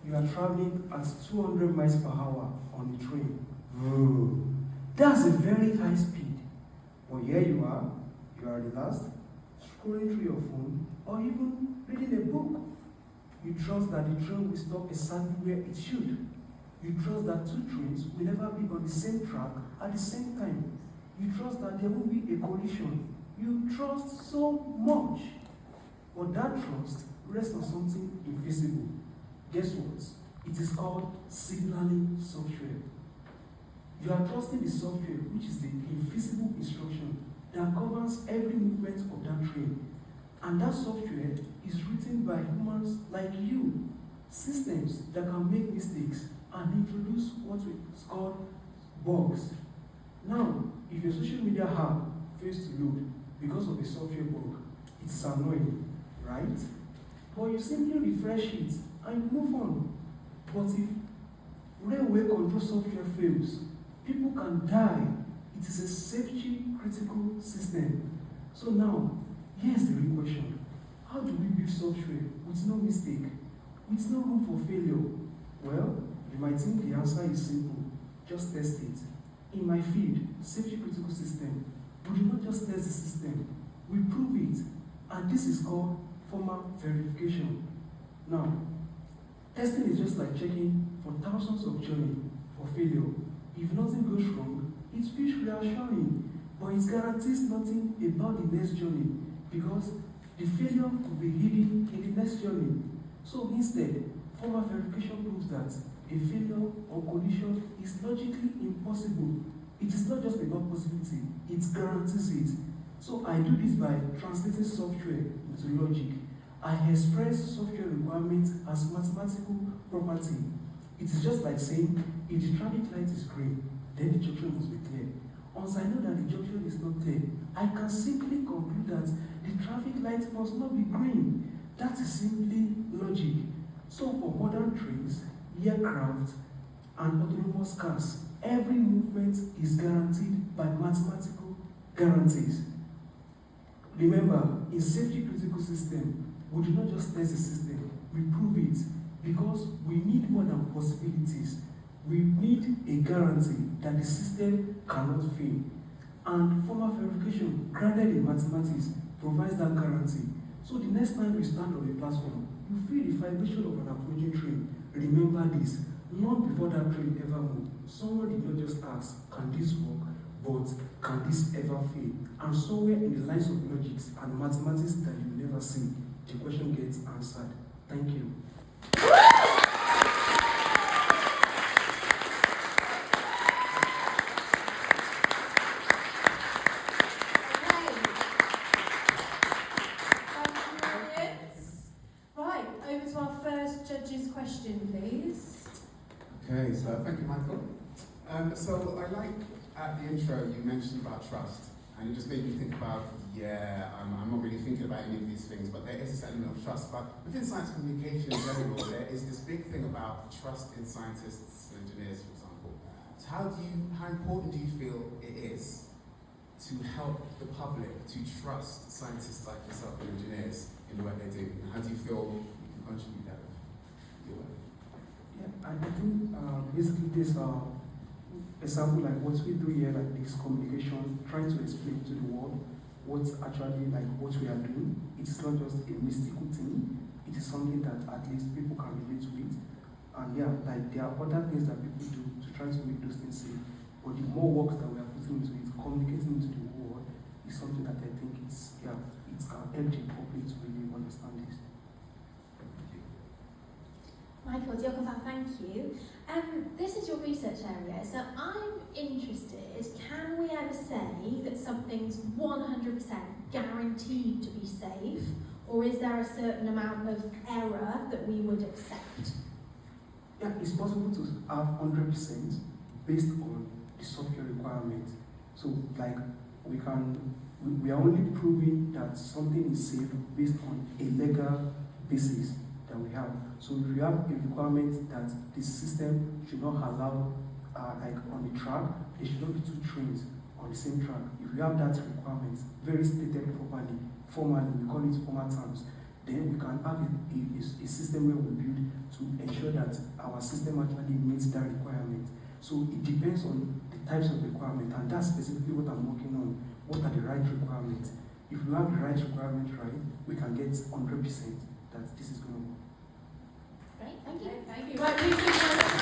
You are traveling at 200 miles per hour on a train. That's a very high speed. But here you are relaxed, scrolling through your phone, or even reading a book. You trust that the train will stop exactly where it should. You trust that two trains will never be on the same track at the same time. You trust that there won't be a collision. You trust so much. But that trust rests on something invisible. Guess what? It is called signaling software. You are trusting the software, which is the invisible instruction that governs every movement of that train. And that software is written by humans like you. Systems that can make mistakes and introduce what is called bugs. Now, if your social media app fails to load because of a software bug, it's annoying, right? But you simply refresh it and move on. But if railway control software fails, people can die. It is a safety critical system. So now, here's the real question. How do we build software with no mistake, with no room for failure? Well, you might think the answer is simple. Just test it. In my field, safety critical system, we do not just test the system, we prove it. And this is called formal verification. Now, testing is just like checking for thousands of journeys for failure. If nothing goes wrong, it feels reassuring, but it guarantees nothing about the next journey because the failure could be hidden in the next journey. So instead, formal verification proves that a failure or collision is logically impossible. It is not just about possibility, it guarantees it. So I do this by translating software into logic. I express software requirements as mathematical property. It is just like saying, if the traffic light is green, then the junction must be clear. Once I know that the junction is not clear, I can simply conclude that the traffic light must not be green. That is simply logic. So for modern trains, aircraft, and autonomous cars, every movement is guaranteed by mathematical guarantees. Remember, in safety critical system, we do not just test the system, we prove it because we need more than possibilities. We need a guarantee that the system cannot fail. And formal verification, grounded in mathematics, provides that guarantee. So the next time you stand on a platform, you feel the vibration of an approaching train. Remember this, long before that train ever moved, someone did not just ask, can this work? But can this ever fail? And somewhere in the lines of logics and mathematics that you will never see, the question gets answered. Thank you. Right, over to our first judge's question, please. Okay, so thank you, Michael. So I like at the intro you mentioned about trust, and it just made me think about, I'm not really thinking about any of these things, but there is this element of trust. But within science communication in general, there is this big thing about trust in scientists and engineers, for example. So how important do you feel it is to help the public to trust scientists like yourself and engineers in the work they do? And how do you feel you can contribute that with your work? Yeah, I think basically this example like what we do here, like this communication, trying to explain to the world what's actually like what we are doing. It's not just a mystical thing. It is something that at least people can relate to it. And yeah, like there are other things that people do to try to make those things safe. But the more work that we are putting into it, communicating into the world, is something that I think it can help the public to really understand this. Michael, Diokosan, thank you. This is your research area, so I'm interested, can we ever say that something's 100% guaranteed to be safe, or is there a certain amount of error that we would accept? Yeah, it's possible to have 100% based on the software requirement. So like we are only proving that something is safe based on a legal basis that we have. So if you have a requirement that the system should not allow, like on the track, there should not be two trains on the same track. If you have that requirement very stated properly, formally, we call it formal terms, then we can have a system where we build to ensure that our system actually meets that requirement. So it depends on the types of requirement, and that's specifically what I'm working on. What are the right requirements? If we have the right requirement right, we can get 100% that this is going to work. Great, thank you. Thank you. Right, please give